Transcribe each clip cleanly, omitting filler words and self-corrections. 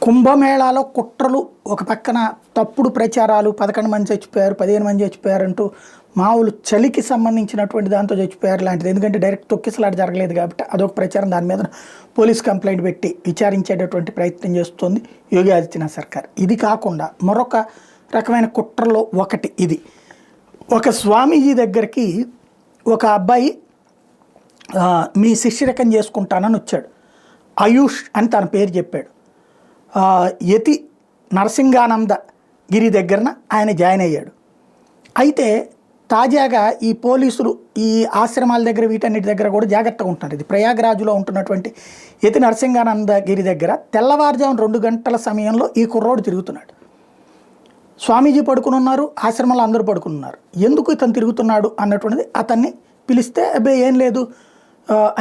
కుంభమేళాలో కుట్రలు, ఒక పక్కన తప్పుడు ప్రచారాలు, 11 మంది చచ్చిపోయారు, 15 మంది చచ్చిపోయారు అంటూ మామూలు చలికి సంబంధించినటువంటి దాంతో చచ్చిపోయారు లాంటిది. ఎందుకంటే డైరెక్ట్ తొక్కిసలాట జరగలేదు కాబట్టి అదొక ప్రచారం. దాని మీద పోలీస్ కంప్లైంట్ పెట్టి విచారించేటటువంటి ప్రయత్నం చేస్తుంది యోగి ఆదిత్యనాథ్ సర్కార్. ఇది కాకుండా మరొక రకమైన కుట్రలో ఒకటి ఇది. ఒక స్వామీజీ దగ్గరికి ఒక అబ్బాయి మీ శిష్యరకం చేసుకుంటానని వచ్చాడు. ఆయుష్ అని తన పేరు చెప్పాడు. యతి నరసింగానంద గిరి దగ్గరన ఆయన జాయిన్ అయ్యాడు. అయితే తాజాగా ఈ పోలీసులు ఈ ఆశ్రమాల దగ్గర వీటన్నిటి దగ్గర కూడా జాగ్రత్తగా ఉంటున్నారు. ఇది ప్రయాగరాజులో ఉంటున్నటువంటి యతి నరసింగానంద గిరి దగ్గర తెల్లవారుజామున 2 గంటల సమయంలో ఈ కుర్రోడు తిరుగుతున్నాడు. స్వామీజీ పడుకుని ఉన్నారు, ఆశ్రమంలో అందరూ పడుకుని ఉన్నారు. ఎందుకు ఇతను తిరుగుతున్నాడు అన్నటువంటిది అతన్ని పిలిస్తే అబ్బాయి ఏం లేదు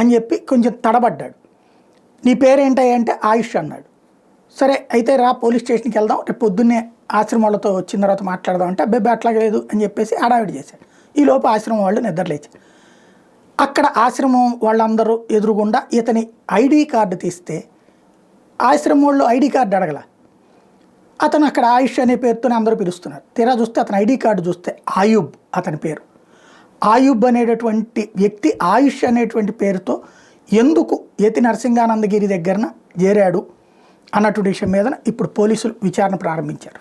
అని చెప్పి కొంచెం తడబడ్డాడు. నీ పేరేంటి అంటే ఆయుష్ అన్నాడు. సరే అయితే రా పోలీస్ స్టేషన్కి వెళ్దాం, రేపు పొద్దున్నే ఆశ్రమాలతో వచ్చిన తర్వాత మాట్లాడదాం అంటే అబ్బాయి అట్లాగే లేదు అని చెప్పేసి హడావిడి చేశాడు. ఈలోపు ఆశ్రమం వాళ్ళు నిద్రలేచారు. అక్కడ ఆశ్రమం వాళ్ళందరూ ఎదురుగుండా ఇతని ఐడి కార్డు తీస్తే ఆశ్రమం వాళ్ళు ఐడి కార్డు అడగల. అతను అక్కడ ఆయుష్ అనే పేరుతోనే అందరూ పిలుస్తున్నారు. తీరా చూస్తే అతని ఐడి కార్డు చూస్తే ఆయుబ్ అతని పేరు. ఆయుబ్ అనేటటువంటి వ్యక్తి ఆయుష్ అనేటువంటి పేరుతో ఎందుకు యతి నరసింగానందగిరి దగ్గరన చేరాడు అన్నటువంటి విషయం మీద ఇప్పుడు పోలీసులు విచారణ ప్రారంభించారు.